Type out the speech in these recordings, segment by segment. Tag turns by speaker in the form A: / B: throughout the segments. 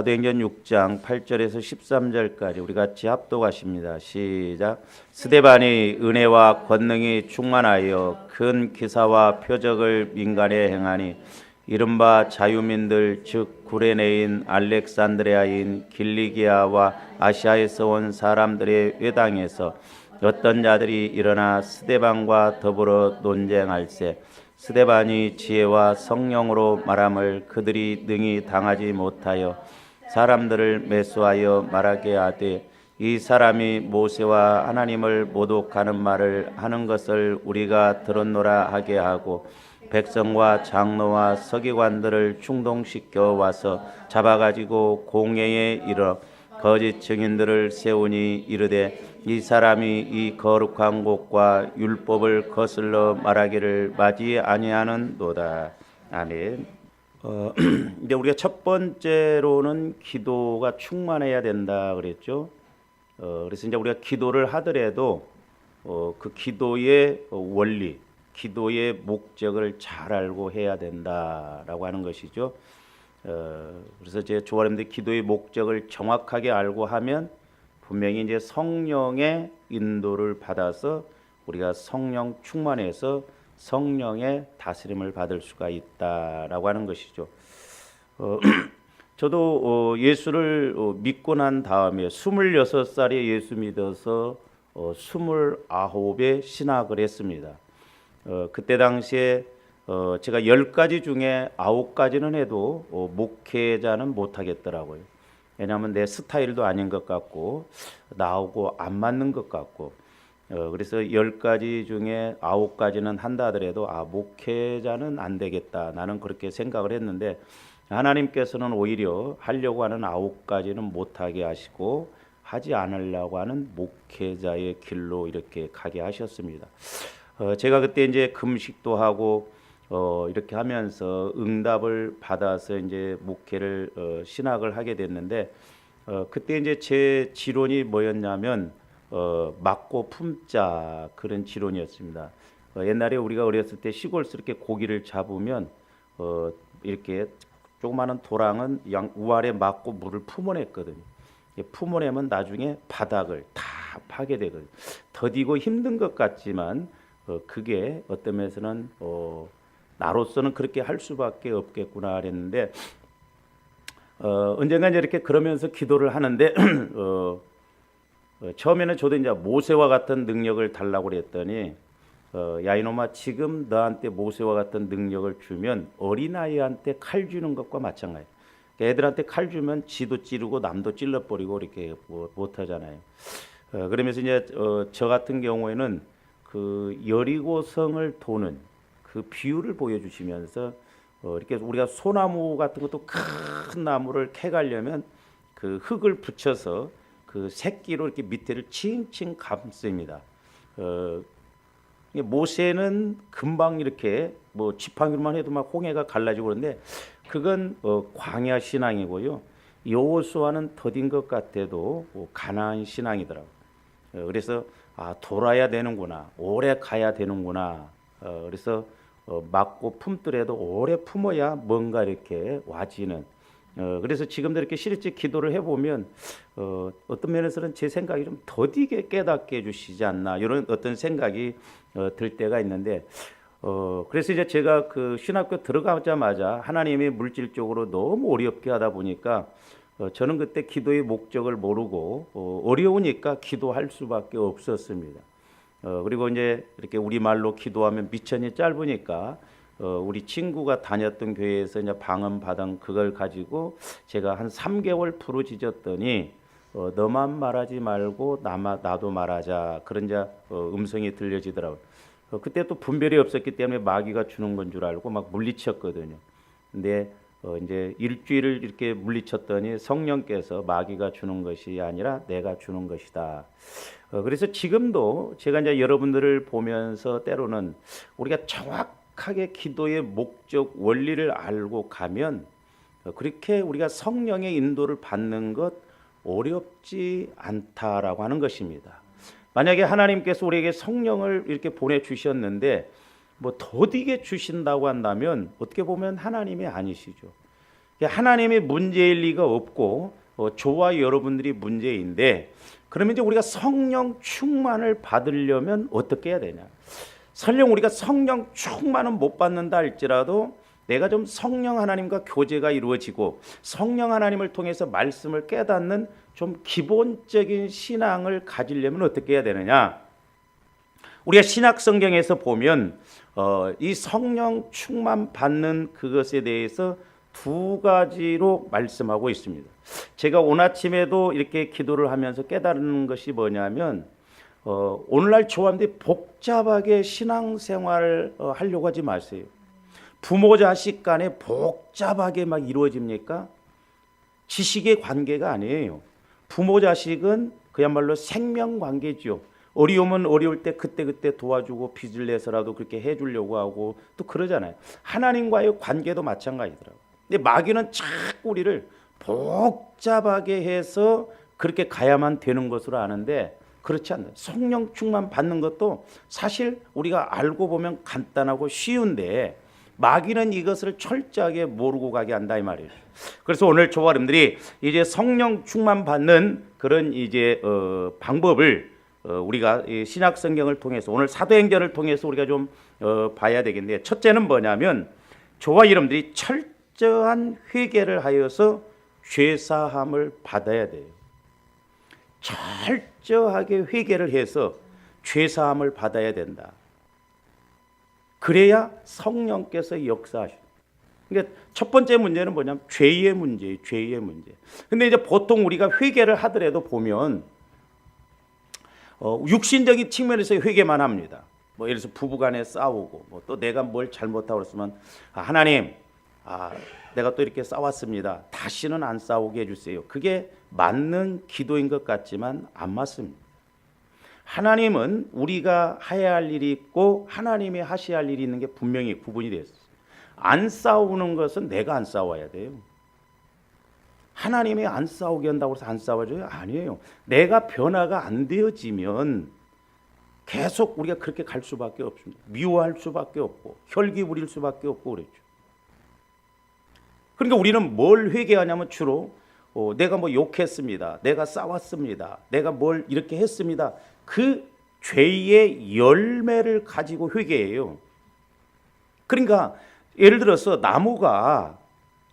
A: 사도행전 6장 8절에서 13절까지 우리 같이 합독하십니다. 시작. 스데반이 은혜와 권능이 충만하여 큰 기사와 표적을 민간에 행하니 이른바 자유민들 즉 구레네인 알렉산드리아인 길리기아와 아시아에서 온 사람들의 회당에서 어떤 자들이 일어나 스데반과 더불어 논쟁할세 스데반이 지혜와 성령으로 말함을 그들이 능히 당하지 못하여 사람들을 매수하여 말하게 하되 이 사람이 모세와 하나님을 모독하는 말을 하는 것을 우리가 들었노라 하게 하고 백성과 장로와 서기관들을 충동시켜 와서 잡아가지고 공회에 이르러 거짓 증인들을 세우니 이르되 이 사람이 이 거룩한 곳과 율법을 거슬러 말하기를 맞이 아니하는도다. 아멘. 이제 우리가 첫 번째로는 기도가 충만해야 된다 그랬죠. 그래서 이제 우리가 기도를 하더라도 그 기도의 원리, 기도의 목적을 잘 알고 해야 된다라고 하는 것이죠. 그래서 제 조아님들 기도의 목적을 정확하게 알고 하면 분명히 이제 성령의 인도를 받아서 우리가 성령 충만해서 성령의 다스림을 받을 수가 있다라고 하는 것이죠. 저도 예수를 믿고 난 다음에 26살에 예수 믿어서 29에 신학을 했습니다. 그때 당시에 제가 10가지 중에 9가지는 해도 목회자는 못하겠더라고요. 왜냐하면 내 스타일도 아닌 것 같고 나하고 안 맞는 것 같고 그래서 10가지 중에 9가지는 한다 하더라도 목회자는 안 되겠다 나는 그렇게 생각을 했는데 하나님께서는 오히려 하려고 하는 9가지는 못하게 하시고 하지 않으려고 하는 목회자의 길로 이렇게 가게 하셨습니다. 제가 그때 이제 금식도 하고 이렇게 하면서 응답을 받아서 이제 목회를 신학을 하게 됐는데 그때 이제 제 지론이 뭐였냐면 맞고 품자 그런 지론이었습니다. 옛날에 우리가 어렸을 때 시골에서 이렇게 고기를 잡으면 이렇게 조그마한 도랑은 우아래 맞고 물을 품어냈거든요. 품어내면 나중에 바닥을 다 파게 되거든요. 더디고 힘든 것 같지만 그게 어떤 면에서는 나로서는 그렇게 할 수밖에 없겠구나 그랬는데 언젠가 이렇게 그러면서 기도를 하는데 처음에는 저도 이제 모세와 같은 능력을 달라고 그랬더니 야 이놈아 지금 너한테 모세와 같은 능력을 주면 어린아이한테 칼 주는 것과 마찬가지야. 애들한테 칼 주면 지도 찌르고 남도 찔러버리고 이렇게 못하잖아요. 그러면서 이제 저 같은 경우에는 그 여리고성을 도는 그 비유를 보여주시면서 이렇게 우리가 소나무 같은 것도 큰 나무를 캐가려면 그 흙을 붙여서 그 새끼로 이렇게 밑에를 칭칭 감습니다. 모세는 금방 이렇게 뭐 지팡이로만 해도 막 홍해가 갈라지고 그런데 그건 광야 신앙이고요. 여호수아는 더딘 것 같아도 가나안 신앙이더라고요. 그래서 돌아야 되는구나, 오래 가야 되는구나. 그래서 맞고 품더라도 오래 품어야 뭔가 이렇게 와지는. 그래서 지금도 이렇게 실제 기도를 해보면 어떤 면에서는 제 생각이 좀 더디게 깨닫게 해주시지 않나 이런 어떤 생각이 들 때가 있는데 그래서 이제 제가 그 신학교 들어가자마자 하나님이 물질적으로 너무 어렵게 하다 보니까 저는 그때 기도의 목적을 모르고 어려우니까 기도할 수밖에 없었습니다. 그리고 이제 이렇게 우리말로 기도하면 미천이 짧으니까 우리 친구가 다녔던 교회에서 이제 방언 받은 그걸 가지고 제가 한 3개월 부르짖었더니 너만 말하지 말고 나도 말하자 그런 이제 음성이 들려지더라고요. 그때 또 분별이 없었기 때문에 마귀가 주는 건 줄 알고 막 물리쳤거든요. 근데 이제 일주일을 이렇게 물리쳤더니 성령께서 마귀가 주는 것이 아니라 내가 주는 것이다. 그래서 지금도 제가 이제 여러분들을 보면서 때로는 우리가 정확하게 기도의 목적 원리를 알고 가면 그렇게 우리가 성령의 인도를 받는 것 어렵지 않다라고 하는 것입니다. 만약에 하나님께서 우리에게 성령을 이렇게 보내주셨는데 뭐 더디게 주신다고 한다면 어떻게 보면 하나님이 아니시죠. 하나님이 문제일 리가 없고 저와 여러분들이 문제인데, 그러면 이제 우리가 성령 충만을 받으려면 어떻게 해야 되냐? 설령 우리가 성령 충만은 못 받는다 할지라도 내가 좀 성령 하나님과 교제가 이루어지고 성령 하나님을 통해서 말씀을 깨닫는 좀 기본적인 신앙을 가지려면 어떻게 해야 되느냐? 우리가 신약 성경에서 보면 이 성령 충만 받는 그것에 대해서 두 가지로 말씀하고 있습니다. 제가 오늘 아침에도 이렇게 기도를 하면서 깨달은 것이 뭐냐면, 오늘날 저와한테 복잡하게 신앙생활을 하려고 하지 마세요. 부모 자식 간에 복잡하게 막 이루어집니까? 지식의 관계가 아니에요. 부모 자식은 그야말로 생명 관계죠. 어려우면 어려울 때 그때그때 도와주고 빚을 내서라도 그렇게 해주려고 하고 또 그러잖아요. 하나님과의 관계도 마찬가지더라고요. 근데 마귀는 자꾸 우리를 복잡하게 해서 그렇게 가야만 되는 것으로 아는데 그렇지 않아요. 성령 충만 받는 것도 사실 우리가 알고 보면 간단하고 쉬운데 마귀는 이것을 철저하게 모르고 가게 한다 이 말이에요. 그래서 오늘 저와 여러분들이 이제 성령 충만 받는 그런 이제 방법을 우리가 신약 성경을 통해서 오늘 사도행전을 통해서 우리가 좀 봐야 되겠는데, 첫째는 뭐냐면 저와 여러분들이 철저한 회개를 하여서 죄사함을 받아야 돼요. 철저하게 회개를 해서 죄사함을 받아야 된다. 그래야 성령께서 역사하시죠. 그러니까 첫 번째 문제는 뭐냐면 죄의 문제예요. 죄의 문제. 근데 이제 보통 우리가 회개를 하더라도 보면 육신적인 측면에서 회개만 합니다. 뭐 예를 들어서 부부간에 싸우고 뭐 또 내가 뭘 잘못하고 그랬으면 하나님, 내가 또 이렇게 싸웠습니다. 다시는 안 싸우게 해주세요. 그게 맞는 기도인 것 같지만 안 맞습니다. 하나님은 우리가 해야 할 일이 있고 하나님이 하셔야 할 일이 있는 게 분명히 구분이 되어 있어요. 안 싸우는 것은 내가 안 싸워야 돼요. 하나님이 안 싸우게 한다고 해서 안 싸워줘요? 아니에요. 내가 변화가 안 되어지면 계속 우리가 그렇게 갈 수밖에 없습니다. 미워할 수밖에 없고 혈기 부릴 수밖에 없고 그렇죠. 그러니까 우리는 뭘 회개하냐면 주로 내가 뭐 욕했습니다. 내가 싸웠습니다. 내가 뭘 이렇게 했습니다. 그 죄의 열매를 가지고 회개해요. 그러니까 예를 들어서 나무가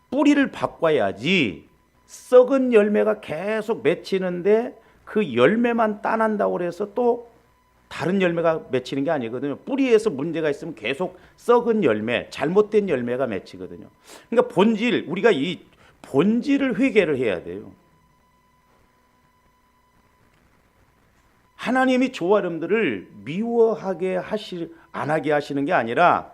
A: 뿌리를 바꿔야지 썩은 열매가 계속 맺히는데 그 열매만 따난다고 해서 또 다른 열매가 맺히는 게 아니거든요. 뿌리에서 문제가 있으면 계속 썩은 열매, 잘못된 열매가 맺히거든요. 그러니까 본질, 우리가 이 본질을 회개를 해야 돼요. 하나님이 저와 여러분들을 미워하게 안 하게 하시는 게 아니라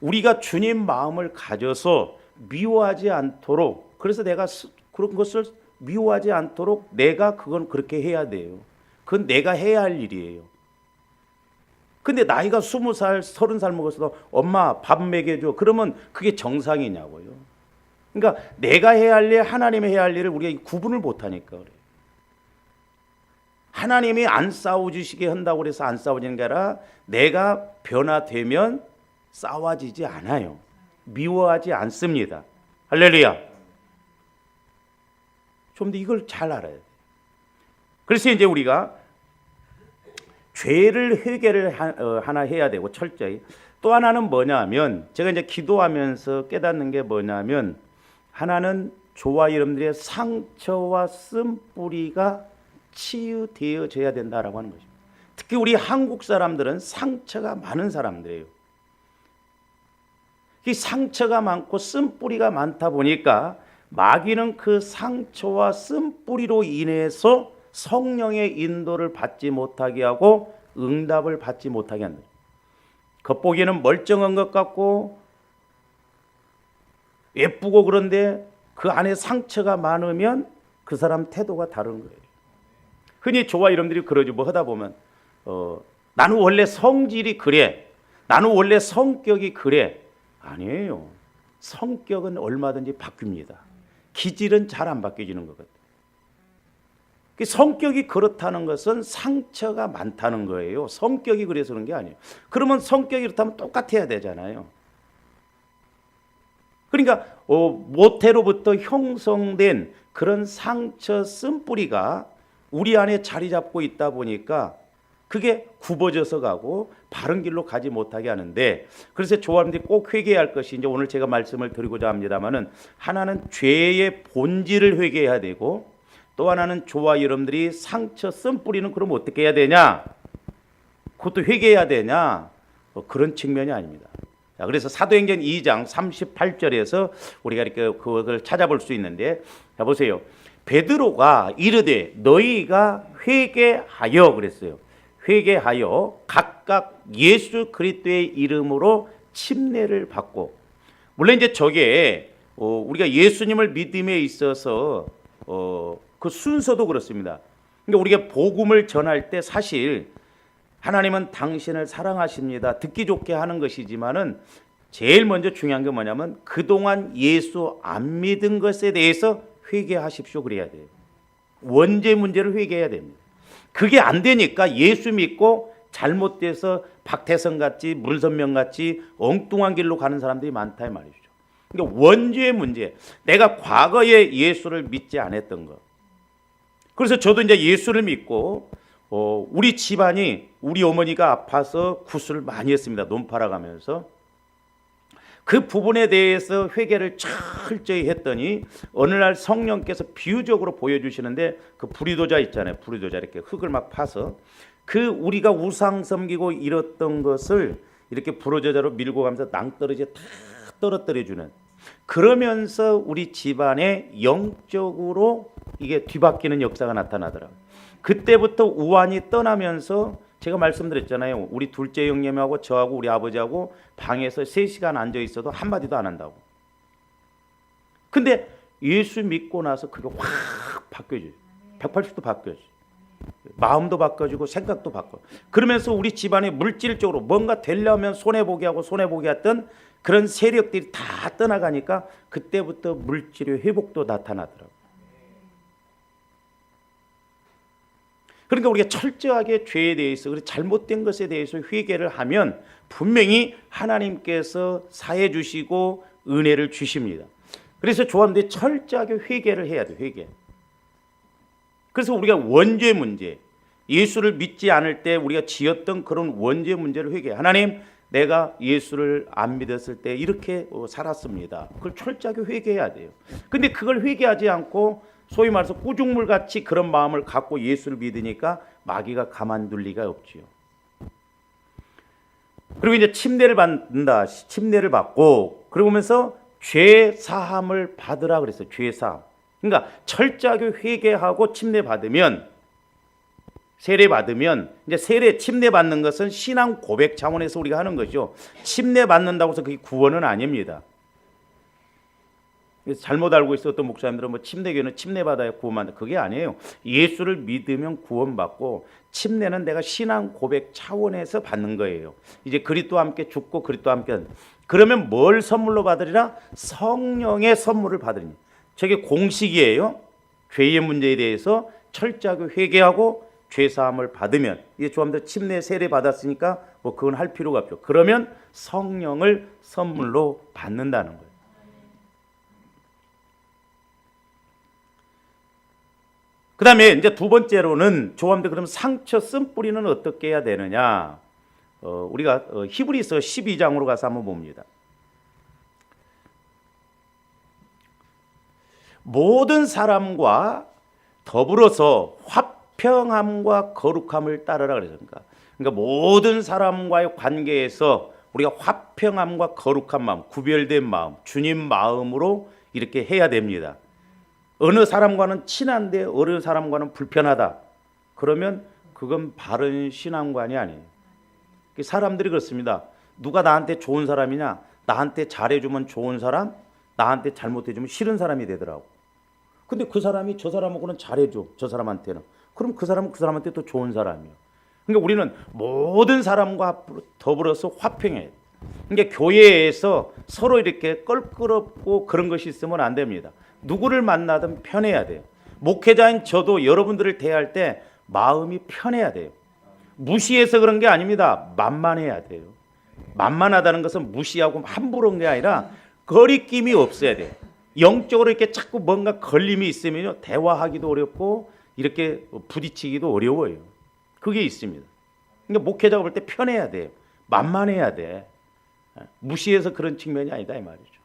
A: 우리가 주님 마음을 가져서 미워하지 않도록, 그래서 내가 그런 것을 미워하지 않도록 내가 그건 그렇게 해야 돼요. 그건 내가 해야 할 일이에요. 근데 나이가 20살, 30살 먹었어도 엄마 밥 먹여줘. 그러면 그게 정상이냐고요. 그러니까 내가 해야 할 일, 하나님이 해야 할 일을 우리가 구분을 못하니까 그래요. 하나님이 안 싸워주시게 한다고 해서 안 싸워지는 게 아니라 내가 변화되면 싸워지지 않아요. 미워하지 않습니다. 할렐루야. 좀 더 이걸 잘 알아야 돼요. 그래서 이제 우리가 죄를 회개를 하나 해야 되고 철저히, 또 하나는 뭐냐면 제가 이제 기도하면서 깨닫는 게 뭐냐면 하나는 저와 여러분들의 상처와 쓴뿌리가 치유되어져야 된다라고 하는 것입니다. 특히 우리 한국 사람들은 상처가 많은 사람들이에요. 이 상처가 많고 쓴뿌리가 많다 보니까 마귀는 그 상처와 쓴뿌리로 인해서 성령의 인도를 받지 못하게 하고 응답을 받지 못하게 한다. 겉보기에는 멀쩡한 것 같고 예쁘고 그런데 그 안에 상처가 많으면 그 사람 태도가 다른 거예요. 흔히 저와 여러분들이 그러죠. 뭐 하다 보면 나는 원래 성질이 그래. 나는 원래 성격이 그래. 아니에요. 성격은 얼마든지 바뀝니다. 기질은 잘 안 바뀌어지는 것 같아요. 성격이 그렇다는 것은 상처가 많다는 거예요. 성격이 그래서 그런 게 아니에요. 그러면 성격이 그렇다면 똑같아야 되잖아요. 그러니까 모태로부터 형성된 그런 상처 쓴뿌리가 우리 안에 자리 잡고 있다 보니까 그게 굽어져서 가고 바른 길로 가지 못하게 하는데, 그래서 조합원들이 꼭 회개할 것이, 이제 오늘 제가 말씀을 드리고자 합니다만은, 하나는 죄의 본질을 회개해야 되고, 또 하나는 저와 여러분들이 상처 쓴뿌리는 그럼 어떻게 해야 되냐? 그것도 회개해야 되냐? 그런 측면이 아닙니다. 자, 그래서 사도행전 2장 38절에서 우리가 이렇게 그걸 찾아볼 수 있는데, 자 보세요. 베드로가 이르되 너희가 회개하여 그랬어요. 회개하여 각각 예수 그리스도의 이름으로 침례를 받고, 물론 이제 저게 우리가 예수님을 믿음에 있어서 그 순서도 그렇습니다. 그러니까 우리가 복음을 전할 때 사실 하나님은 당신을 사랑하십니다, 듣기 좋게 하는 것이지만은 제일 먼저 중요한 게 뭐냐면 그동안 예수 안 믿은 것에 대해서 회개하십시오 그래야 돼요. 원죄 문제를 회개해야 됩니다. 그게 안 되니까 예수 믿고 잘못돼서 박태성 같이 문선명 같이 엉뚱한 길로 가는 사람들이 많다 이 말이죠. 그러니까 원죄의 문제, 내가 과거에 예수를 믿지 않았던 것. 그래서 저도 이제 예수를 믿고 우리 집안이, 우리 어머니가 아파서 구술을 많이 했습니다. 논 팔아가면서. 그 부분에 대해서 회개를 철저히 했더니 어느 날 성령께서 비유적으로 보여주시는데, 그 부리도자 있잖아요. 부리도자 이렇게 흙을 막 파서 그 우리가 우상 섬기고 이랬던 것을 이렇게 부러져자로 밀고 가면서 낭떠러지에 다 떨어뜨려주는, 그러면서 우리 집안에 영적으로 이게 뒤바뀌는 역사가 나타나더라고요. 그때부터 우환이 떠나면서 제가 말씀드렸잖아요. 우리 둘째 형님하고 저하고 우리 아버지하고 방에서 3시간 앉아 있어도 한마디도 안 한다고. 근데 예수 믿고 나서 그게 확 바뀌어져요. 180도 바뀌어져요. 마음도 바꿔지고 생각도 바꿔. 그러면서 우리 집안에 물질적으로 뭔가 되려면 손해보게 하고 손해보게 했던 그런 세력들이 다 떠나가니까 그때부터 물질의 회복도 나타나더라고요. 그러니까 우리가 철저하게 죄에 대해서, 그리고 잘못된 것에 대해서 회개를 하면 분명히 하나님께서 사해 주시고 은혜를 주십니다. 그래서 조합원들이 철저하게 회개를 해야 돼요. 회개. 그래서 우리가 원죄 문제, 예수를 믿지 않을 때 우리가 지었던 그런 원죄 문제를 회개해. 하나님, 내가 예수를 안 믿었을 때 이렇게 살았습니다. 그걸 철저하게 회개해야 돼요. 근데 그걸 회개하지 않고 소위 말해서 꾸중물같이 그런 마음을 갖고 예수를 믿으니까 마귀가 가만둘 리가 없지요. 그리고 이제 침례를 받는다. 침례를 받고 그러면서 죄 사함을 받으라 그랬어요. 죄 사함. 그러니까 철저하게 회개하고 침례 받으면, 세례 받으면, 이제 세례 침례 받는 것은 신앙 고백 차원에서 우리가 하는 거죠. 침례 받는다고 해서 그게 구원은 아닙니다. 잘못 알고 있었던 목사님들은 뭐 침례교는 침례 받아야 구원받는다, 그게 아니에요. 예수를 믿으면 구원받고, 침례는 내가 신앙 고백 차원에서 받는 거예요. 이제 그리스도와 함께 죽고 그리스도와 함께, 그러면 뭘 선물로 받으리라? 성령의 선물을 받으리니. 저게 공식이에요. 죄의 문제에 대해서 철저하게 회개하고 죄 사함을 받으면, 이게 조합원들 침례 세례 받았으니까 뭐 그건 할 필요가 없죠. 그러면 성령을 선물로 받는다는 거예요. 그 다음에 이제 두 번째로는 조합원들 그럼 상처 쓴뿌리는 어떻게 해야 되느냐? 우리가 히브리서 12장으로 가서 한번 봅니다. 모든 사람과 더불어서 화평함과 거룩함을 따르라 그랬습니까? 그러니까 모든 사람과의 관계에서 우리가 화평함과 거룩한 마음, 구별된 마음, 주님 마음으로 이렇게 해야 됩니다. 어느 사람과는 친한데 어느 사람과는 불편하다. 그러면 그건 바른 신앙관이 아니에요. 사람들이 그렇습니다. 누가 나한테 좋은 사람이냐? 나한테 잘해주면 좋은 사람, 나한테 잘못해주면 싫은 사람이 되더라고. 근데 그 사람이 저 사람하고는 잘해줘, 저 사람한테는. 그럼 그 사람은 그 사람한테 또 좋은 사람이에요. 그러니까 우리는 모든 사람과 더불어서 화평해요. 그러니까 교회에서 서로 이렇게 껄끄럽고 그런 것이 있으면 안 됩니다. 누구를 만나든 편해야 돼요. 목회자인 저도 여러분들을 대할 때 마음이 편해야 돼요. 무시해서 그런 게 아닙니다. 만만해야 돼요. 만만하다는 것은 무시하고 함부로 한 게 아니라 거리낌이 없어야 돼. 영적으로 이렇게 자꾸 뭔가 걸림이 있으면요, 대화하기도 어렵고 이렇게 부딪히기도 어려워요. 그게 있습니다. 그러니까 목회자가 볼 때 편해야 돼요. 만만해야 돼. 무시해서 그런 측면이 아니다 이 말이죠.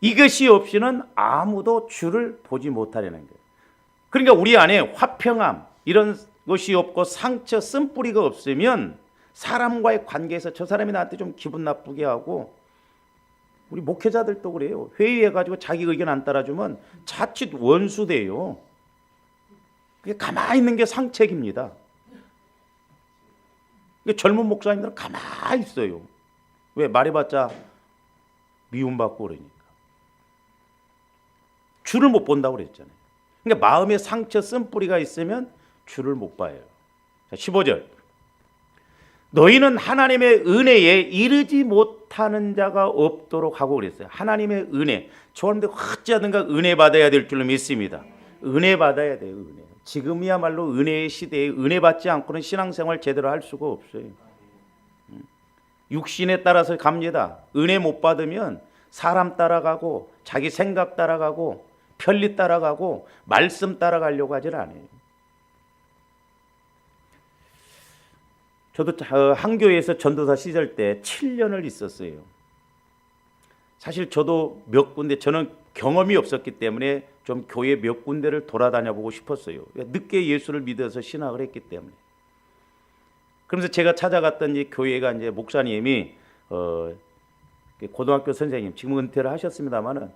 A: 이것이 없이는 아무도 주를 보지 못하려는 거예요. 그러니까 우리 안에 화평함 이런 것이 없고 상처 쓴뿌리가 없으면 사람과의 관계에서 저 사람이 나한테 좀 기분 나쁘게 하고, 우리 목회자들도 그래요. 회의해가지고 자기 의견 안 따라주면 자칫 원수돼요. 그게 가만히 있는 게 상책입니다. 젊은 목사님들은 가만히 있어요. 왜? 말해봤자 미움받고 그러니까. 주를 못 본다고 그랬잖아요. 그러니까 마음에 상처 쓴뿌리가 있으면 주를 못 봐요. 자, 15절. 너희는 하나님의 은혜에 이르지 못하는 자가 없도록 하고 그랬어요. 하나님의 은혜. 저런데 어찌하든가 은혜 받아야 될 줄로 믿습니다. 은혜 받아야 돼요. 은혜. 지금이야말로 은혜의 시대에 은혜 받지 않고는 신앙생활 제대로 할 수가 없어요. 육신에 따라서 갑니다. 은혜 못 받으면 사람 따라가고 자기 생각 따라가고 편리 따라가고 말씀 따라가려고 하질 않아요. 저도 한 교회에서 전도사 시절 때 7년을 있었어요. 사실 저도 몇 군데, 저는 경험이 없었기 때문에 좀 교회 몇 군데를 돌아다녀 보고 싶었어요. 늦게 예수를 믿어서 신학을 했기 때문에. 그러면서 제가 찾아갔던 이 교회가 이제 목사님이 고등학교 선생님, 지금 은퇴를 하셨습니다만은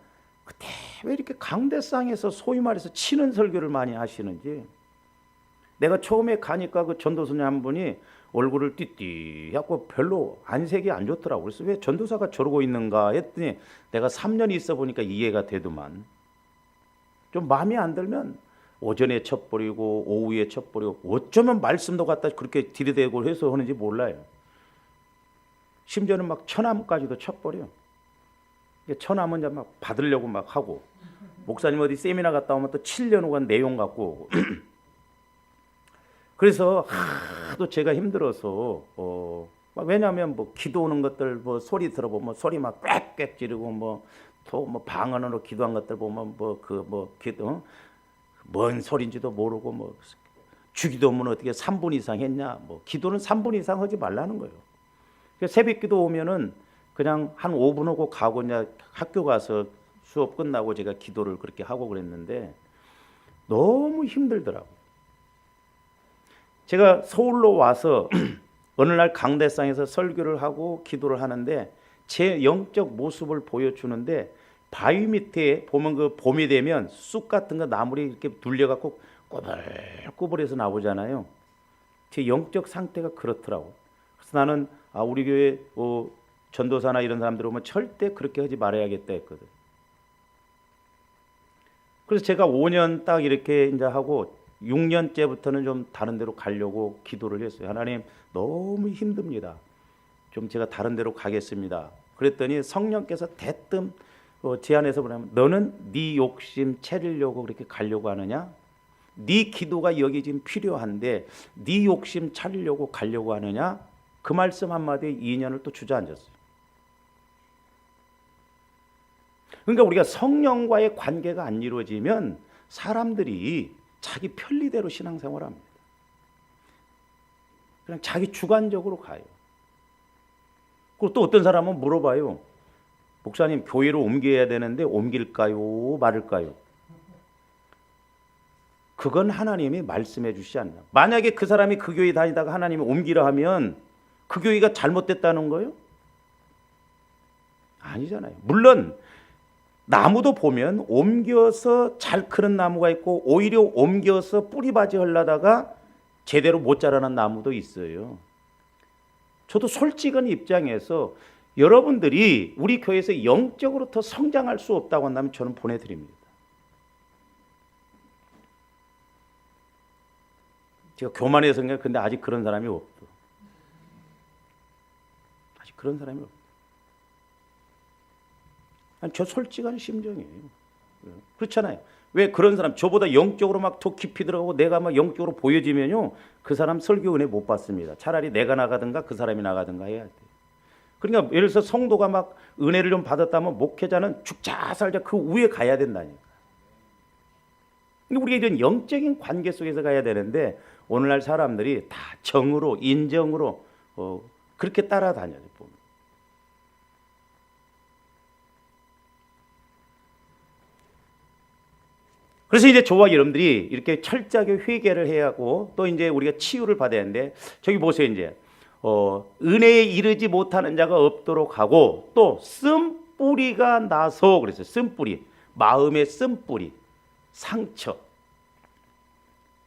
A: 그때 왜 이렇게 강대상에서 소위 말해서 치는 설교를 많이 하시는지. 내가 처음에 가니까 그 전도사님 한 분이 얼굴을 띠띠하고 별로 안색이 안 좋더라고. 그래서 왜 전도사가 저러고 있는가 했더니 내가 3년 있어 보니까 이해가 되더만. 좀 마음에 안 들면 오전에 쳐버리고 오후에 쳐버리고, 어쩌면 말씀도 갖다 그렇게 들이대고 해서 하는지 몰라요. 심지어는 막 처남까지도 쳐버려. 처남은 이제 막 받으려고 막 하고, 목사님 어디 세미나 갔다 오면 또 7년 후간 내용 갖고 오고. 그래서 하도 제가 힘들어서 왜냐하면 뭐 기도 오는 것들 뭐 소리 들어보면 소리 막 꽥꽥 지르고 뭐 또 뭐 방언으로 기도한 것들 보면 기도 뭔 소리인지도 모르고 뭐 주기도문 어떻게 3분 이상 했냐, 뭐 기도는 3분 이상 하지 말라는 거예요. 새벽기도 오면은 그냥 한 5분 하고 가고 그냥 학교 가서 수업 끝나고 제가 기도를 그렇게 하고 그랬는데 너무 힘들더라고요. 제가 서울로 와서 어느 날 강대상에서 설교를 하고 기도를 하는데 제 영적 모습을 보여주는데, 바위 밑에 보면 그 봄이 되면 쑥 같은 거 나물이 이렇게 눌려갖고 꼬불꼬불해서 나오잖아요. 제 영적 상태가 그렇더라고. 그래서 나는 우리 교회 전도사나 이런 사람들 오면 절대 그렇게 하지 말아야겠다 했거든. 그래서 제가 5년 딱 이렇게 이제 하고 6년째부터는 좀 다른 데로 가려고 기도를 했어요. 하나님, 너무 힘듭니다. 좀 제가 다른 데로 가겠습니다. 그랬더니 성령께서 대뜸 제안해서 보내면, 너는 네 욕심 채리려고 그렇게 가려고 하느냐? 네 기도가 여기 지금 필요한데 네 욕심 차리려고 가려고 하느냐? 그 말씀 한마디에 2년을 또 주저앉았어요. 그러니까 우리가 성령과의 관계가 안 이루어지면 사람들이 자기 편리대로 신앙생활합니다. 그냥 자기 주관적으로 가요. 그리고 또 어떤 사람은 물어봐요. 목사님, 교회로 옮겨야 되는데 옮길까요? 말을까요? 그건 하나님이 말씀해 주시지 않나. 만약에 그 사람이 그 교회 다니다가 하나님이 옮기라 하면 그 교회가 잘못됐다는 거예요? 아니잖아요. 물론 나무도 보면 옮겨서 잘 크는 나무가 있고 오히려 옮겨서 뿌리바지 하려다가 제대로 못 자라는 나무도 있어요. 저도 솔직한 입장에서 여러분들이 우리 교회에서 영적으로 더 성장할 수 없다고 한다면 저는 보내드립니다. 제가 교만해서 그런가, 근데 아직 그런 사람이 없어. 아직 그런 사람이 없어. 아니, 저 솔직한 심정이에요. 그렇잖아요. 왜 그런 사람, 저보다 영적으로 막 더 깊이 들어가고 내가 막 영적으로 보여지면요, 그 사람 설교 은혜 못 받습니다. 차라리 내가 나가든가 그 사람이 나가든가 해야 돼요. 그러니까 예를 들어서 성도가 막 은혜를 좀 받았다면 목회자는 죽자 살자 그 위에 가야 된다니까. 우리가 이런 영적인 관계 속에서 가야 되는데 오늘날 사람들이 다 정으로 인정으로 그렇게 따라다녀요. 그래서 이제 저와 여러분들이 이렇게 철저하게 회개를 해야 하고 또 이제 우리가 치유를 받아야 하는데 저기 보세요. 이제 은혜에 이르지 못하는 자가 없도록 하고 또 쓴뿌리가 나서 그랬어요. 쓴뿌리, 마음의 쓴뿌리, 상처,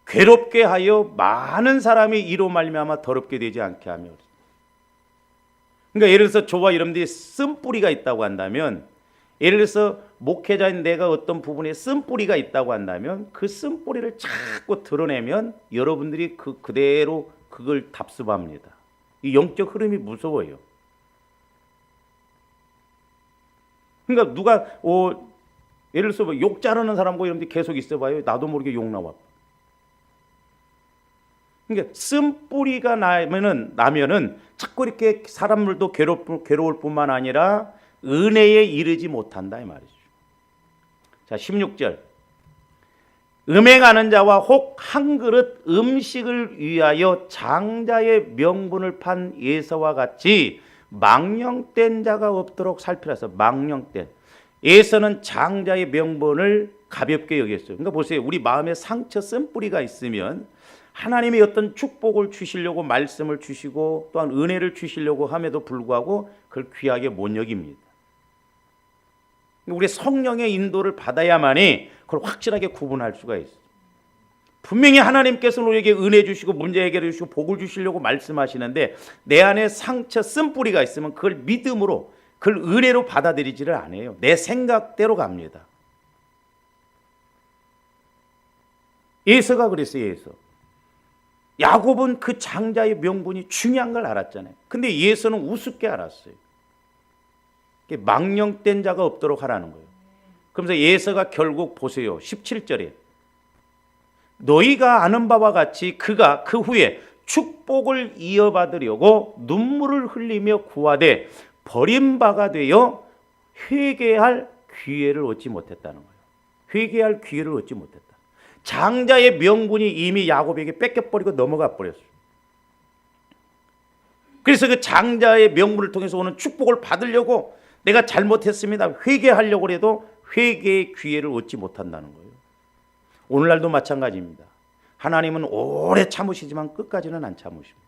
A: 괴롭게 하여 많은 사람이 이로 말미암아 더럽게 되지 않게 하며. 그러니까 예를 들어서 저와 여러분들이 쓴뿌리가 있다고 한다면, 예를 들어서 목회자인 내가 어떤 부분에 쓴뿌리가 있다고 한다면 그 쓴뿌리를 자꾸 드러내면 여러분들이 그대로 그걸 답습합니다. 이 영적 흐름이 무서워요. 그러니까 누가 예를 들어서 욕 자르는 사람과 여러분들이 계속 있어봐요. 나도 모르게 욕 나와. 그러니까 쓴뿌리가 나면은 자꾸 이렇게 사람들도 괴로울 뿐만 아니라 은혜에 이르지 못한다 이 말이죠. 자, 16절. 음행하는 자와 혹 한 그릇 음식을 위하여 장자의 명분을 판 예서와 같이 망령된 자가 없도록 살피라서. 망령된. 예서는 장자의 명분을 가볍게 여겼어요. 그러니까 보세요. 우리 마음에 상처 쓴뿌리가 있으면 하나님이 어떤 축복을 주시려고 말씀을 주시고 또한 은혜를 주시려고 함에도 불구하고 그걸 귀하게 못 여깁니다. 우리 성령의 인도를 받아야만이 그걸 확실하게 구분할 수가 있어요. 분명히 하나님께서 우리에게 은혜 주시고 문제 해결해 주시고 복을 주시려고 말씀하시는데 내 안에 상처 쓴뿌리가 있으면 그걸 믿음으로 그걸 은혜로 받아들이지를 않아요. 내 생각대로 갑니다. 예서가 그랬어요. 예서. 야곱은 그 장자의 명분이 중요한 걸 알았잖아요. 근데 예서는 우습게 알았어요. 망령된 자가 없도록 하라는 거예요. 그러면서 예서가 결국 보세요. 17절에 너희가 아는 바와 같이 그가 그 후에 축복을 이어받으려고 눈물을 흘리며 구하되 버림바가 되어 회개할 기회를 얻지 못했다는 거예요. 회개할 기회를 얻지 못했다. 장자의 명분이 이미 야곱에게 뺏겨버리고 넘어가 버렸어요. 그래서 그 장자의 명분을 통해서 오는 축복을 받으려고 내가 잘못했습니다. 회개하려고 해도 회개의 기회를 얻지 못한다는 거예요. 오늘날도 마찬가지입니다. 하나님은 오래 참으시지만 끝까지는 안 참으십니다.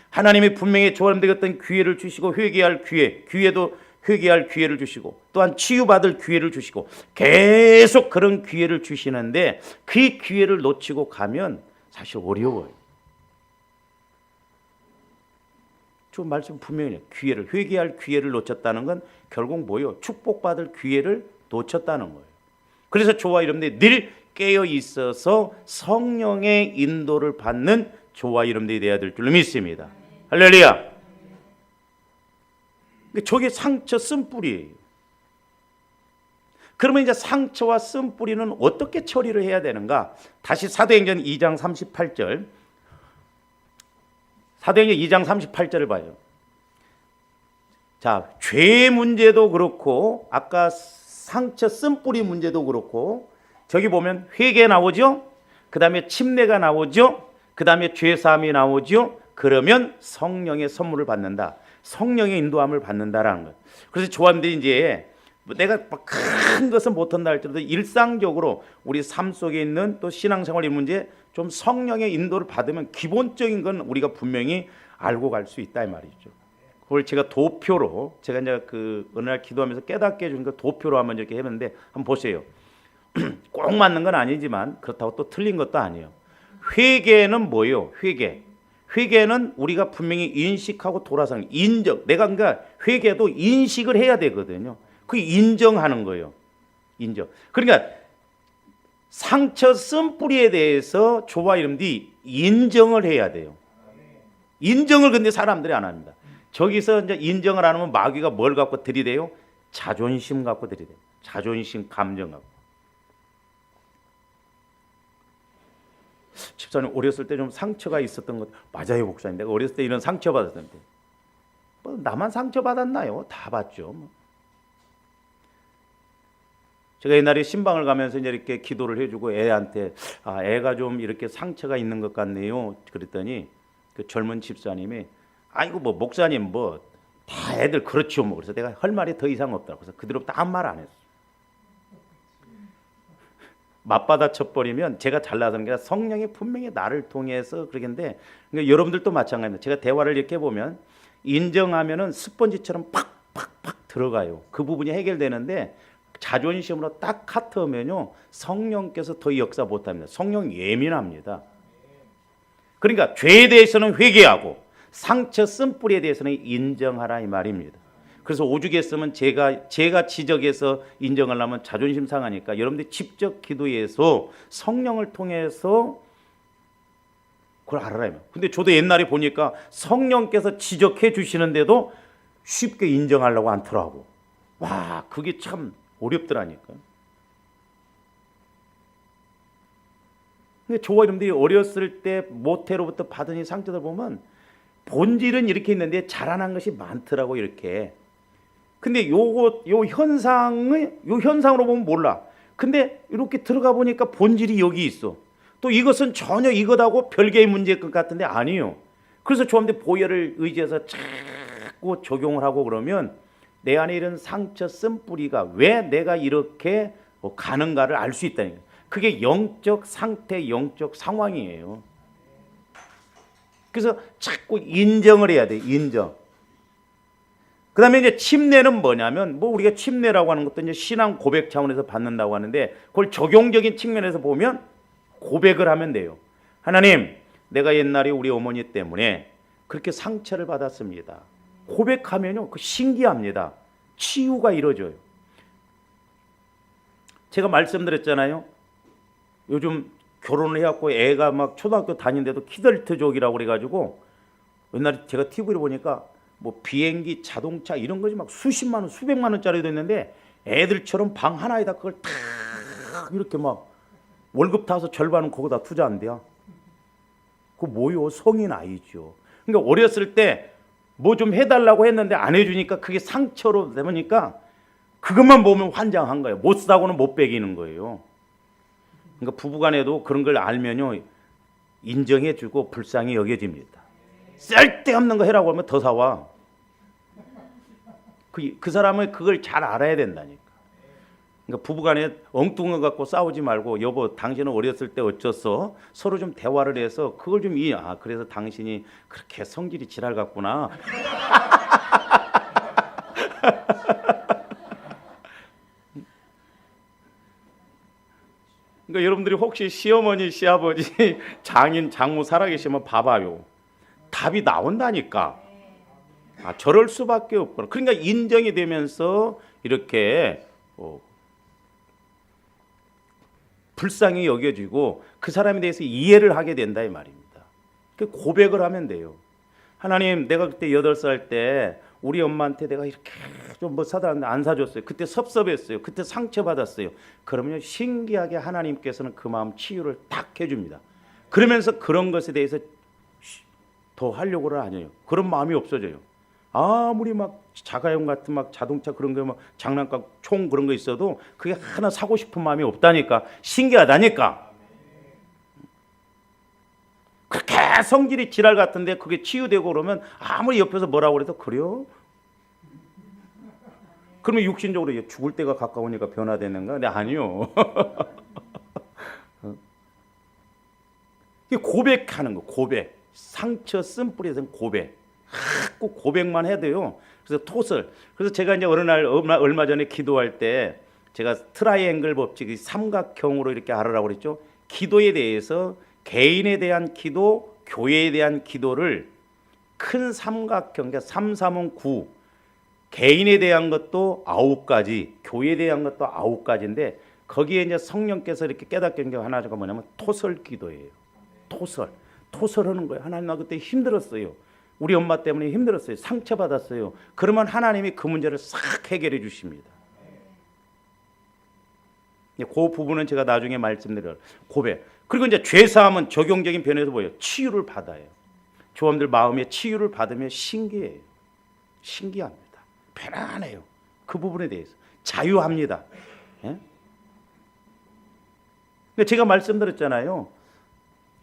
A: 하나님이 분명히 저한테 어떤 기회를 주시고 회개할 기회도 회개할 기회를 주시고 또한 치유받을 기회를 주시고 계속 그런 기회를 주시는데 그 기회를 놓치고 가면 사실 어려워요. 저 말씀 분명히 기회를 회개할 기회를 놓쳤다는 건 결국 뭐예요? 축복받을 기회를 놓쳤다는 거예요. 그래서 저와 여러분들이 늘 깨어 있어서 성령의 인도를 받는 저와 여러분들이 되어야 될 줄로 믿습니다. 할렐루야. 저게 상처 쓴뿌리예요. 그러면 이제 상처와 쓴뿌리는 어떻게 처리를 해야 되는가? 다시 사도행전 2장 38절. 사도행전 2장 38절을 봐요. 자, 죄 문제도 그렇고 아까 상처 쓴뿌리 문제도 그렇고 저기 보면 회개 나오죠? 그 다음에 침례가 나오죠? 그 다음에 죄사함이 나오죠? 그러면 성령의 선물을 받는다. 성령의 인도함을 받는다라는 거예요. 그래서 조합들이 이제 내가 큰 것은 못한다 할지라도 일상적으로 우리 삶 속에 있는 또 신앙생활의 문제 좀 성령의 인도를 받으면 기본적인 건 우리가 분명히 알고 갈 수 있다 이 말이죠. 그걸 제가 도표로 제가 이제 그 어느 날 기도하면서 깨닫게 해준 거 도표로 한번 이렇게 해봤는데 한번 보세요. 꼭 맞는 건 아니지만 그렇다고 또 틀린 것도 아니에요. 회개는 뭐예요? 회개는 우리가 분명히 인식하고 돌아서는 인정. 내가 그러니까 회개도 인식을 해야 되거든요. 그 인정하는 거예요. 인정. 그러니까 상처 쓴뿌리에 대해서 저와 여러분들이 인정을 해야 돼요. 인정을 근데 사람들이 안 합니다. 저기서 이제 인정을 안 하면 마귀가 뭘 갖고 들이대요? 자존심 갖고 들이대요. 자존심, 감정 갖고. 집사님 어렸을 때 좀 상처가 있었던 것 맞아요 목사님. 내가 어렸을 때 이런 상처 받았는데 나만 상처받았나요? 다 받죠. 제가 옛날에 신방을 가면서 이제 이렇게 기도를 해주고 애한테 애가 좀 이렇게 상처가 있는 것 같네요. 그랬더니 그 젊은 집사님이 아이고 뭐 목사님 뭐 다 애들 그렇죠 뭐. 그래서 내가 할 말이 더 이상 없다고. 그래서 그대로부터 아무 말 안 했어. 맞받아 쳐버리면 제가 잘나서는 게 아니라 성령이 분명히 나를 통해서 그러겠는데, 그러니까 여러분들도 마찬가지입니다. 제가 대화를 이렇게 보면 인정하면은 스펀지처럼 팍팍팍 들어가요. 그 부분이 해결되는데 자존심으로 딱 카트하면요 성령께서 더 역사 못합니다. 성령 예민합니다. 그러니까 죄에 대해서는 회개하고 상처 쓴뿌리에 대해서는 인정하라 이 말입니다. 그래서 오죽에 쓰면 제가 지적해서 인정하려면 자존심 상하니까 여러분들이 직접 기도해서 성령을 통해서 그걸 알아라. 근데 저도 옛날에 보니까 성령께서 지적해 주시는데도 쉽게 인정하려고 않더라고. 와, 그게 참 어렵더라니까. 근데 저와 여러분들이 어렸을 때 모태로부터 받은 이 상처들 보면 본질은 이렇게 있는데 자라난 것이 많더라고 이렇게. 근데 요 현상으로 보면 몰라. 근데 이렇게 들어가 보니까 본질이 여기 있어. 또 이것은 전혀 이것하고 별개의 문제일 것 같은데 아니에요. 그래서 저한테 보혈을 의지해서 자꾸 적용을 하고 그러면 내 안에 이런 상처 쓴뿌리가 왜 내가 이렇게 가는가를 알 수 있다는 거예요. 그게 영적 상태, 영적 상황이에요. 그래서 자꾸 인정을 해야 돼. 인정. 그 다음에 이제 침례는 뭐냐면, 뭐 우리가 침례라고 하는 것도 이제 신앙 고백 차원에서 받는다고 하는데, 그걸 적용적인 측면에서 보면 고백을 하면 돼요. 하나님, 내가 옛날에 우리 어머니 때문에 그렇게 상처를 받았습니다. 고백하면요, 그 신기합니다. 치유가 이루어져요. 제가 말씀드렸잖아요. 요즘 결혼을 해갖고 애가 막 초등학교 다니는데도 키덜트족이라고 그래가지고 옛날에 제가 TV를 보니까 뭐 비행기, 자동차 이런 거지 막 수십만 원, 수백만 원짜리도 있는데 애들처럼 방 하나에다 그걸 탁 이렇게 막 월급 타서 절반은 거기다 투자한대요. 그거 뭐요? 성인 아이죠. 그러니까 어렸을 때 뭐 좀 해달라고 했는데 안 해주니까 그게 상처로 되니까 그것만 보면 환장한 거예요. 못 사고는 못 배기는 거예요. 그러니까 부부간에도 그런 걸 알면요 인정해주고 불쌍히 여겨집니다. 쓸데없는 거 해라고 하면 더 사와. 그 사람은 그걸 잘 알아야 된다니까. 그러니까 부부간에 엉뚱한 거 갖고 싸우지 말고 여보 당신은 어렸을 때 어쩌서 서로 좀 대화를 해서 그걸 좀 그래서 당신이 그렇게 성질이 지랄 같구나. 그러니까 여러분들이 혹시 시어머니, 시아버지, 장인, 장모 살아계시면 봐봐요. 답이 나온다니까. 저럴 수밖에 없구나. 그러니까 인정이 되면서 이렇게 불쌍히 여겨지고 그 사람에 대해서 이해를 하게 된다 이 말입니다. 고백을 하면 돼요. 하나님, 내가 그때 8살 때 우리 엄마한테 내가 이렇게 좀 뭐 사달라는데 안 사줬어요. 그때 섭섭했어요. 그때 상처받았어요. 그러면 신기하게 하나님께서는 그 마음 치유를 딱 해줍니다. 그러면서 그런 것에 대해서 더 하려고를 안 해요. 그런 마음이 없어져요. 아무리 막 자가용 같은 막 자동차 그런 거 막 장난감 총 그런 거 있어도 그게 하나 사고 싶은 마음이 없다니까. 신기하다니까. 그렇게 성질이 지랄 같은데 그게 치유되고 그러면 아무리 옆에서 뭐라고 그래도 그래요? 그러면 육신적으로 죽을 때가 가까우니까 변화되는가? 근데 아니요. 이게 고백하는 거, 고백. 상처 쓴뿌리에서는 고백. 꼭 고백만 해야 돼요. 그래서 토설. 그래서 제가 이제 어느 날 얼마 전에 기도할 때 제가 트라이앵글 법칙, 삼각형으로 이렇게 하라고 그랬죠. 기도에 대해서 개인에 대한 기도, 교회에 대한 기도를 큰 삼각형, 그러니까 3, 3은 9. 개인에 대한 것도 9가지, 교회에 대한 것도 9가지인데 거기에 이제 성령께서 이렇게 깨닫게 한 게 하나가 뭐냐면 토설 기도예요. 토설하는 거예요. 하나님, 나 그때 힘들었어요. 우리 엄마 때문에 힘들었어요. 상처받았어요. 그러면 하나님이 그 문제를 싹 해결해 주십니다. 그 부분은 제가 나중에 말씀드려요. 고백. 그리고 이제 죄사함은 적용적인 변에서 뭐예요? 치유를 받아요. 조원들 마음에 치유를 받으면 신기해요. 신기합니다. 편안해요. 그 부분에 대해서 자유합니다. 예? 근데 제가 말씀드렸잖아요.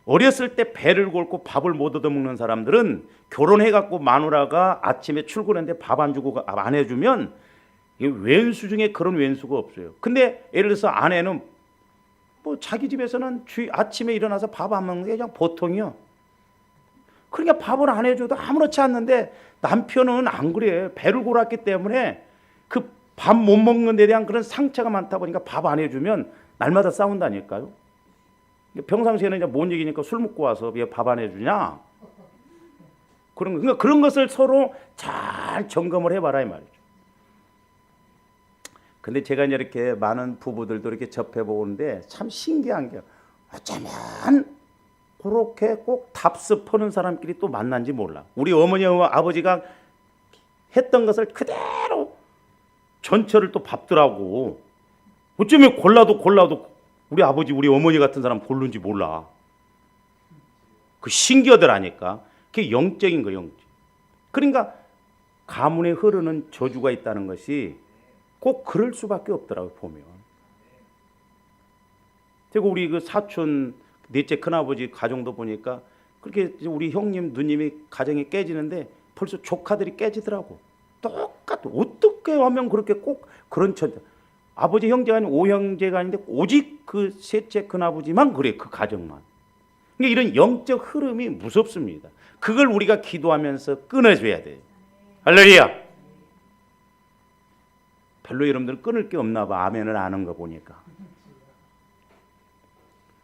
A: 어렸을 때 배를 골고 밥을 못 얻어먹는 사람들은 결혼해갖고 마누라가 아침에 출근했는데 밥 안 주고 안 해주면 왼수 중에 그런 왼수가 없어요. 근데 예를 들어서 아내는 뭐 자기 집에서는 아침에 일어나서 밥 안 먹는 게 그냥 보통이요. 그러니까 밥을 안 해줘도 아무렇지 않는데 남편은 안 그래. 배를 골았기 때문에 그 밥 못 먹는 데 대한 그런 상처가 많다 보니까 밥 안 해주면 날마다 싸운다니까요. 평상시에는 이제 못 이기니까 술 먹고 와서 왜 밥 안 해주냐? 그러니까 그런 것을 서로 잘 점검을 해봐라 이 말이죠. 근데 제가 이제 이렇게 많은 부부들도 이렇게 접해보는데 참 신기한 게 어쩌면 그렇게 꼭 답습 퍼는 사람끼리 또 만난지 몰라. 우리 어머니 아버지가 했던 것을 그대로 전철을 또 밟더라고. 어쩌면 골라도 우리 아버지 우리 어머니 같은 사람 고른지 몰라. 그 신기하더라니까. 그게 영적인 거예요. 영적. 그러니까 가문에 흐르는 저주가 있다는 것이 꼭 그럴 수밖에 없더라고요. 보면. 그리고 우리 그 사촌 넷째 큰아버지 가정도 보니까 그렇게 우리 형님 누님이 가정이 깨지는데 벌써 조카들이 깨지더라고. 똑같아. 어떻게 하면 그렇게 꼭 그런 처자. 아버지 형제가 아닌 오형제가 아닌데 오직 그 셋째 큰아버지만 그래. 그 가정만. 그러니까 이런 영적 흐름이 무섭습니다. 그걸 우리가 기도하면서 끊어줘야 돼요. 할렐루야. 별로 여러분들은 끊을 게 없나 봐. 아멘을 안 한 거 보니까.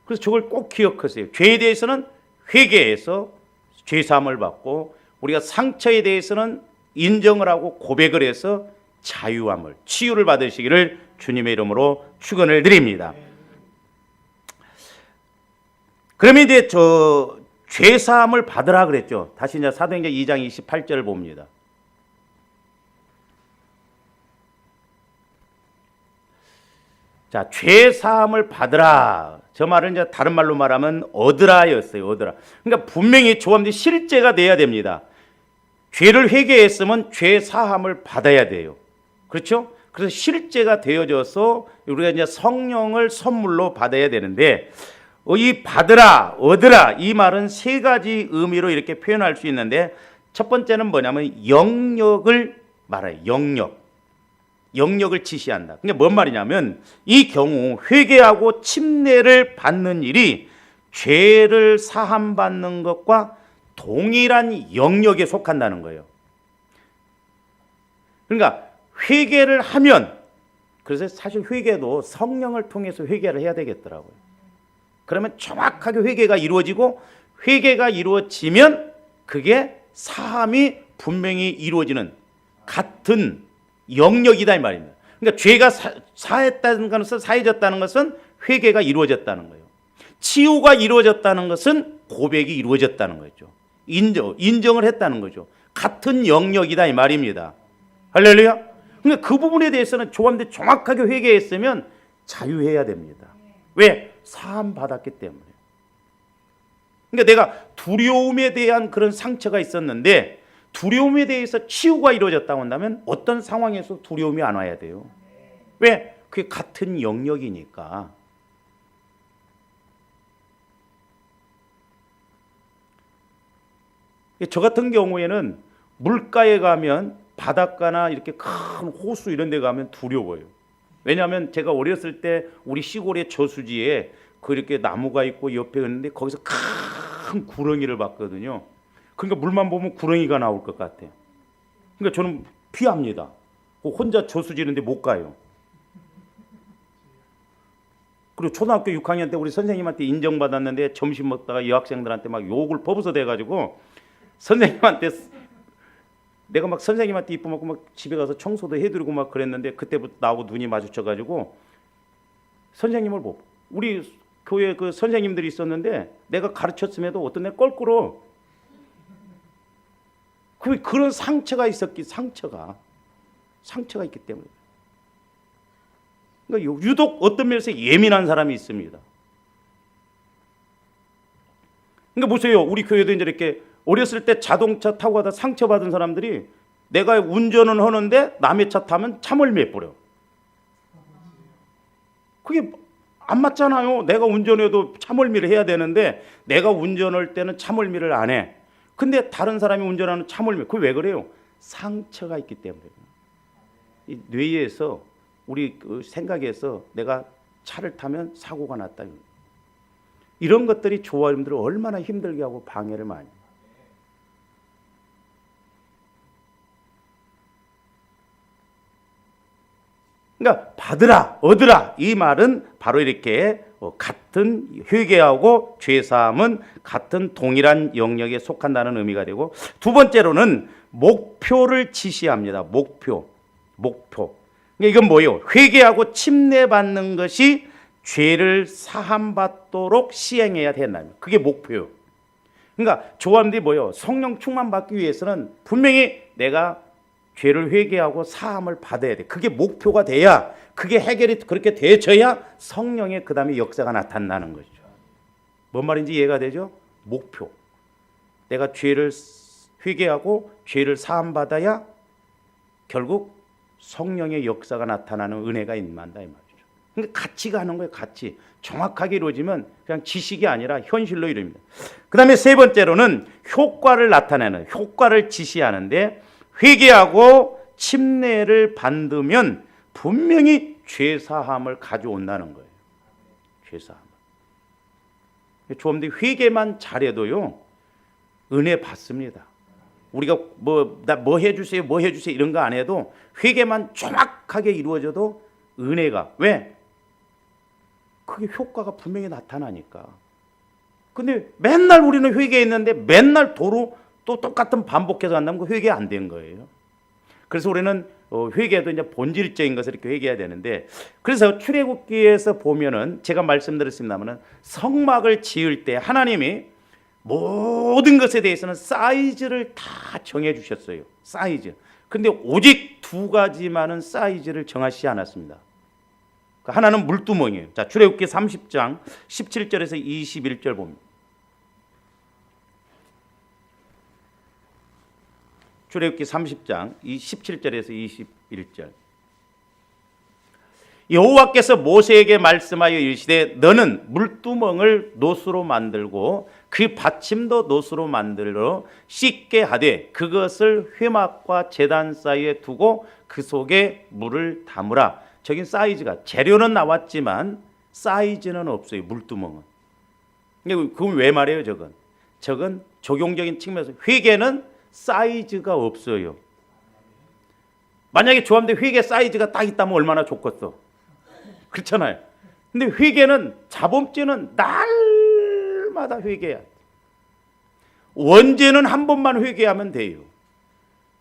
A: 그래서 저걸 꼭 기억하세요. 죄에 대해서는 회개해서 죄사함을 받고 우리가 상처에 대해서는 인정을 하고 고백을 해서 자유함을 치유를 받으시기를 주님의 이름으로 축원을 드립니다. 그러면 이제 저 죄사함을 받으라 그랬죠. 다시 이제 사도행전 2장 28절을 봅니다. 자, 죄사함을 받으라. 저 말은 이제 다른 말로 말하면 얻으라였어요. 얻으라. 그러니까 분명히 조함이 실제가 돼야 됩니다. 죄를 회개했으면 죄사함을 받아야 돼요. 그렇죠? 그래서 실제가 되어져서 우리가 이제 성령을 선물로 받아야 되는데 이 받으라, 얻으라 이 말은 세 가지 의미로 이렇게 표현할 수 있는데 첫 번째는 뭐냐면 영역을 말해요. 영역을 지시한다. 그게 뭔 말이냐면 이 경우 회개하고 침례를 받는 일이 죄를 사함받는 것과 동일한 영역에 속한다는 거예요. 그러니까 회개를 하면 그래서 사실 회개도 성령을 통해서 회개를 해야 되겠더라고요. 그러면 정확하게 회개가 이루어지고 회개가 이루어지면 그게 사함이 분명히 이루어지는 같은 영역이다 이 말입니다. 그러니까 죄가 사했다는 것은 사해졌다는 것은 회개가 이루어졌다는 거예요. 치유가 이루어졌다는 것은 고백이 이루어졌다는 거죠. 인정을 했다는 거죠. 같은 영역이다 이 말입니다. 할렐루야. 그러니까 그 부분에 대해서는 조함대 정확하게 회개했으면 자유해야 됩니다. 왜? 사함 받았기 때문에. 그러니까 내가 두려움에 대한 그런 상처가 있었는데 두려움에 대해서 치유가 이루어졌다고 한다면 어떤 상황에서 두려움이 안 와야 돼요. 왜? 그게 같은 영역이니까. 저 같은 경우에는 물가에 가면 바닷가나 이렇게 큰 호수 이런 데 가면 두려워요. 왜냐하면 제가 어렸을 때 우리 시골의 저수지에 그렇게 나무가 있고 옆에 있는데 거기서 큰 구렁이를 봤거든요. 그러니까 물만 보면 구렁이가 나올 것 같아요. 그러니까 저는 피합니다. 혼자 저수지 있는데 못 가요. 그리고 초등학교 6학년 때 우리 선생님한테 인정받았는데 점심 먹다가 여학생들한테 막 욕을 퍼부서 대가지고 선생님한테 내가 막 선생님한테 이뻐먹고 막 집에 가서 청소도 해드리고 막 그랬는데 그때부터 나하고 눈이 마주쳐가지고 선생님을 못 우리 교회 그 선생님들이 있었는데 내가 가르쳤음에도 어떤 애 껄끄러. 그런 상처가 상처가 있기 때문에. 그러니까 유독 어떤 면에서 예민한 사람이 있습니다. 그러니까 보세요. 우리 교회도 이제 이렇게 어렸을 때 자동차 타고 가다 상처받은 사람들이 내가 운전은 하는데 남의 차 타면 차멀미해 버려. 그게 안 맞잖아요. 내가 운전해도 차멀미를 해야 되는데 내가 운전할 때는 차멀미를 안 해. 근데 다른 사람이 운전하는 차멀미, 그게 왜 그래요? 상처가 있기 때문에. 이 뇌에서 우리 그 생각에서 내가 차를 타면 사고가 났다. 이런 것들이 저와 여러분들을 얼마나 힘들게 하고 방해를 많이 해요. 그러니까 받으라, 얻으라, 이 말은 바로 이렇게 같은 회개하고 죄사함은 같은 동일한 영역에 속한다는 의미가 되고, 두 번째로는 목표를 지시합니다. 목표. 그러니까 이건 뭐예요? 회개하고 침례받는 것이 죄를 사함받도록 시행해야 된다는, 그게 목표예요. 그러니까 조함들이 뭐예요? 성령 충만받기 위해서는 분명히 내가 죄를 회개하고 사함을 받아야 돼. 그게 목표가 돼야, 그게 해결이 그렇게 되어져야 성령의 그 다음에 역사가 나타나는 것이죠. 뭔 말인지 이해가 되죠? 목표. 내가 죄를 회개하고 죄를 사함 받아야 결국 성령의 역사가 나타나는 은혜가 임한다 이 말이죠. 그러니까 같이 가는 거예요. 같이 정확하게 이루어지면 그냥 지식이 아니라 현실로 이루어집니다. 그 다음에 세 번째로는 효과를 나타내는, 효과를 지시하는데, 회개하고 침례를 받으면 분명히 죄사함을 가져온다는 거예요. 죄사함. 조금더 회개만 잘해도요 은혜 받습니다. 우리가 뭐 해주세요, 뭐 해주세요 이런 거 안 해도 회개만 정확하게 이루어져도 은혜가, 왜? 그게 효과가 분명히 나타나니까. 근데 맨날 우리는 회개했는데 맨날 도로 또 똑같은 반복해서 한다면 그 회개 안 된 거예요. 그래서 우리는 회개도 이제 본질적인 것을 이렇게 회개해야 되는데, 그래서 출애굽기에서 보면은 제가 말씀드렸습니다만은 성막을 지을 때 하나님이 모든 것에 대해서는 사이즈를 다 정해 주셨어요. 사이즈. 근데 오직 두 가지만은 사이즈를 정하시지 않았습니다. 하나는 물두멍이에요. 자, 출애굽기 30장 17절에서 21절 봅니다. 출애굽기 30장 17절에서 21절. 여호와께서 모세에게 말씀하여 이르시되 너는 물두멍을 노수로 만들고 그 받침도 노수로 만들어 씻게 하되 그것을 회막과 제단 사이에 두고 그 속에 물을 담으라. 저긴 사이즈가, 재료는 나왔지만 사이즈는 없어요. 물두멍은. 그건 왜 말해요? 저건 적용적인 측면에서 회개는 사이즈가 없어요. 만약에 조합대 회개 사이즈가 딱 있다면 얼마나 좋겠어. 그렇잖아요. 근데 회개는, 자범죄는 날마다 회개해야 돼. 원죄는 한 번만 회개하면 돼요.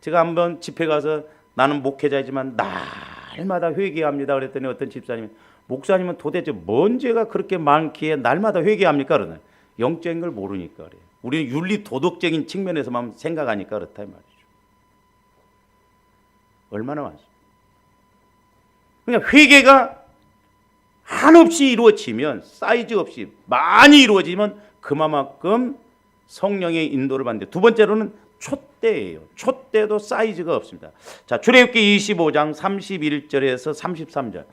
A: 제가 한번 집회 가서 나는 목회자이지만 날마다 회개합니다 그랬더니 어떤 집사님이, 목사님은 도대체 뭔 죄가 그렇게 많기에 날마다 회개합니까? 그러네. 영적인 걸 모르니까 그래요. 우리는 윤리 도덕적인 측면에서만 생각하니까 그렇다 이 말이죠. 얼마나 많습니까? 그러니까 회개가 한없이 이루어지면, 사이즈 없이 많이 이루어지면 그만큼 성령의 인도를 받는데, 두 번째로는 촛대예요. 촛대도 사이즈가 없습니다. 자, 출애굽기 25장 31절에서 33절.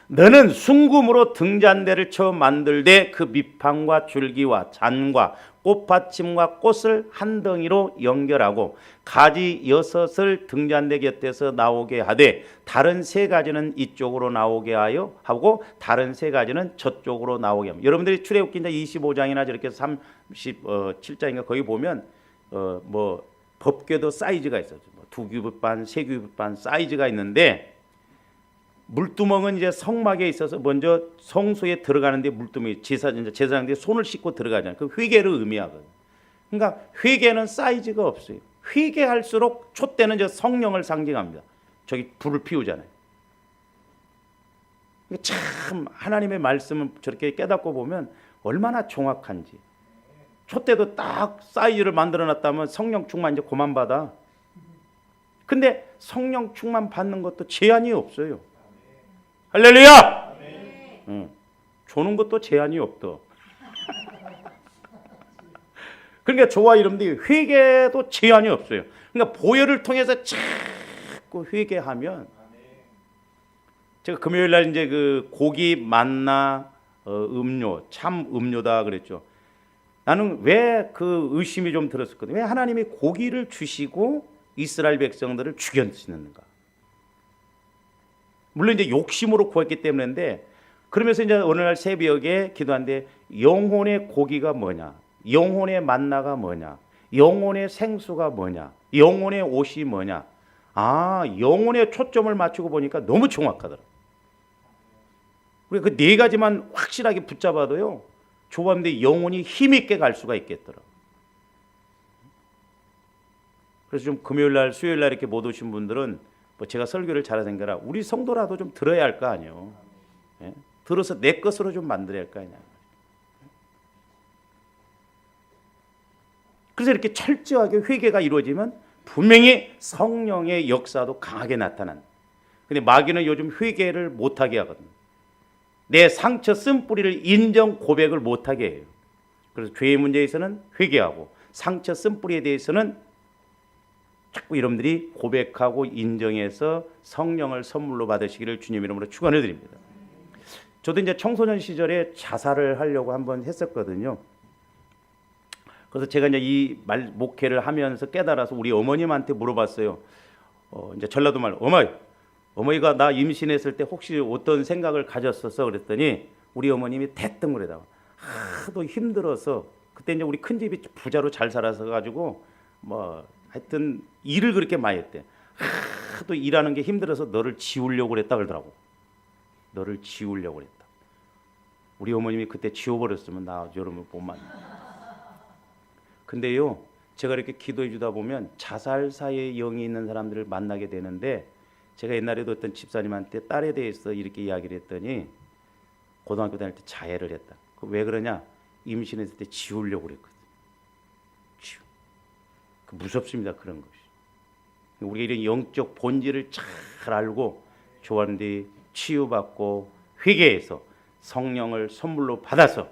A: 너는 순금으로 등잔대를 쳐 만들되 그 밑판과 줄기와 잔과 꽃받침과 꽃을 한 덩이로 연결하고 가지 6을 등잔대 곁에서 나오게 하되 다른 3가지는 이쪽으로 나오게 하고 다른 3가지는 저쪽으로 나오게 합니다. 여러분들이 출애굽기 25장이나 저렇게 37장인가 거기 보면 법궤도 사이즈가 있어요. 2규빗반, 3규빗반 사이즈가 있는데, 물두멍은 이제 성막에 있어서 먼저 성소에 들어가는데 물두멍이 제사장들이 손을 씻고 들어가잖아요. 그 회개를 의미하거든요. 그러니까 회개는 사이즈가 없어요. 회개할수록 촛대는 저 성령을 상징합니다. 저기 불을 피우잖아요. 참 하나님의 말씀을 저렇게 깨닫고 보면 얼마나 정확한지. 촛대도 딱 사이즈를 만들어놨다면 성령 충만 이제 그만 받아. 근데 성령 충만 받는 것도 제한이 없어요. 할렐루야! 응. 조는 것도 제한이 없더. 그러니까 저와 여러분들이 회개도 제한이 없어요. 그러니까 보혈을 통해서 자꾸 회개하면, 제가 금요일 날 이제 그 고기, 만나, 음료, 참 음료다 그랬죠. 나는 왜 그 의심이 좀 들었었거든요. 왜 하나님이 고기를 주시고 이스라엘 백성들을 죽였는가? 물론 이제 욕심으로 구했기 때문인데, 그러면서 이제 어느 날 새벽에 기도하는데 영혼의 고기가 뭐냐? 영혼의 만나가 뭐냐? 영혼의 생수가 뭐냐? 영혼의 옷이 뭐냐? 아, 영혼의 초점을 맞추고 보니까 너무 정확하더라. 우리 그 네 가지만 확실하게 붙잡아도요, 조합인데 영혼이 힘있게 갈 수가 있겠더라. 그래서 좀 금요일 날, 수요일 날 이렇게 못 오신 분들은 뭐 제가 설교를 잘하는 거라 우리 성도라도 좀 들어야 할 거 아니에요. 예? 들어서 내 것으로 좀 만들어야 할 거 아니야. 그래서 이렇게 철저하게 회개가 이루어지면 분명히 성령의 역사도 강하게 나타난다. 근데 마귀는 요즘 회개를 못하게 하거든. 내 상처 쓴뿌리를 인정 고백을 못하게 해요. 그래서 죄의 문제에서는 회개하고 상처 쓴뿌리에 대해서는 자꾸 여러분들이 고백하고 인정해서 성령을 선물로 받으시기를 주님 이름으로 축원을 드립니다. 저도 이제 청소년 시절에 자살을 하려고 한번 했었거든요. 그래서 제가 이제 이 목회를 하면서 깨달아서 우리 어머님한테 물어봤어요. 이제 전라도 말, 어머니가 나 임신했을 때 혹시 어떤 생각을 가졌었어? 그랬더니 우리 어머님이 대뜸 그러다가 하도 힘들어서, 그때 이제 우리 큰 집이 부자로 잘 살아서 가지고 뭐 하여튼 일을 그렇게 많이 했대. 하도 일하는 게 힘들어서 너를 지우려고 그랬다 그러더라고. 너를 지우려고 그랬다. 우리 어머님이 그때 지워버렸으면 나 여러분 못 만나. 근데요, 제가 이렇게 기도해 주다 보면 자살사의 영이 있는 사람들을 만나게 되는데, 제가 옛날에도 어떤 집사님한테 딸에 대해서 이렇게 이야기를 했더니 고등학교 다닐 때 자해를 했다. 왜 그러냐? 임신했을 때 지우려고 그랬거든. 무섭습니다, 그런 것이. 우리가 이런 영적 본질을 잘 알고 좋아하는데 치유받고 회개해서 성령을 선물로 받아서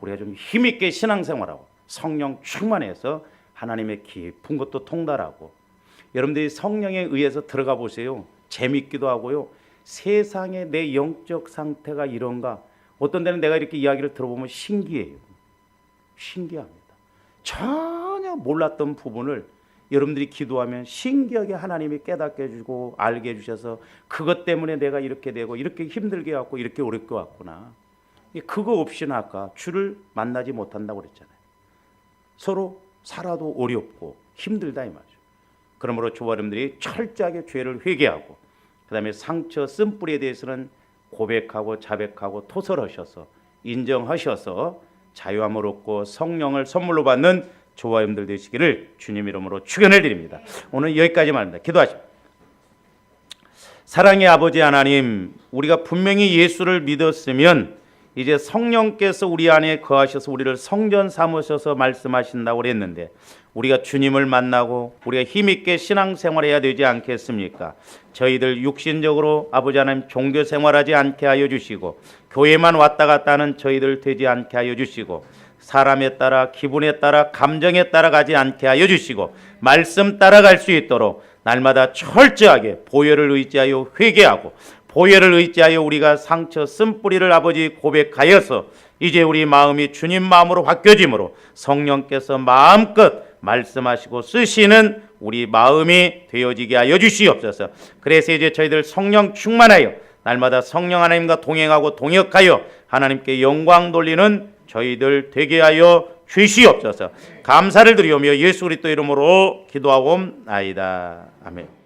A: 우리가 좀 힘있게 신앙생활하고 성령 충만해서 하나님의 깊은 것도 통달하고, 여러분들이 성령에 의해서 들어가 보세요. 재밌기도 하고요. 세상에 내 영적 상태가 이런가? 어떤 데는 내가 이렇게 이야기를 들어보면 신기해요. 신기합니다. 전혀 몰랐던 부분을 여러분들이 기도하면 신기하게 하나님이 깨닫게 해주고 알게 해주셔서, 그것 때문에 내가 이렇게 되고 이렇게 힘들게 왔고 이렇게 어렵게 왔구나. 그거 없이는 아까 주를 만나지 못한다고 그랬잖아요. 서로 살아도 어렵고 힘들다 이 말이죠. 그러므로 저와 여러분들이 철저하게 죄를 회개하고, 그 다음에 상처 쓴뿌리에 대해서는 고백하고 자백하고 토설하셔서 인정하셔서 자유함을 얻고 성령을 선물로 받는 저와 여러분들 되시기를 주님 이름으로 축원을 드립니다. 오늘 여기까지만 합니다. 기도하십시오. 사랑의 아버지 하나님, 우리가 분명히 예수를 믿었으면 이제 성령께서 우리 안에 거하셔서 우리를 성전 삼으셔서 말씀하신다고 그랬는데, 우리가 주님을 만나고 우리가 힘있게 신앙생활해야 되지 않겠습니까? 저희들 육신적으로 아버지 하나님 종교 생활하지 않게 하여 주시고, 교회만 왔다 갔다 하는 저희들 되지 않게 하여 주시고, 사람에 따라 기분에 따라 감정에 따라 가지 않게 하여 주시고, 말씀 따라갈 수 있도록 날마다 철저하게 보혈을 의지하여 회개하고, 보혈을 의지하여 우리가 상처 쓴뿌리를 아버지 고백하여서 이제 우리 마음이 주님 마음으로 바뀌어짐으로 성령께서 마음껏 말씀하시고 쓰시는 우리 마음이 되어지게 하여 주시옵소서. 그래서 이제 저희들 성령 충만하여 날마다 성령 하나님과 동행하고 동역하여 하나님께 영광 돌리는 저희들 되게 하여 주시옵소서. 감사를 드리오며 예수 그리스도 이름으로 기도하옵나이다. 아멘.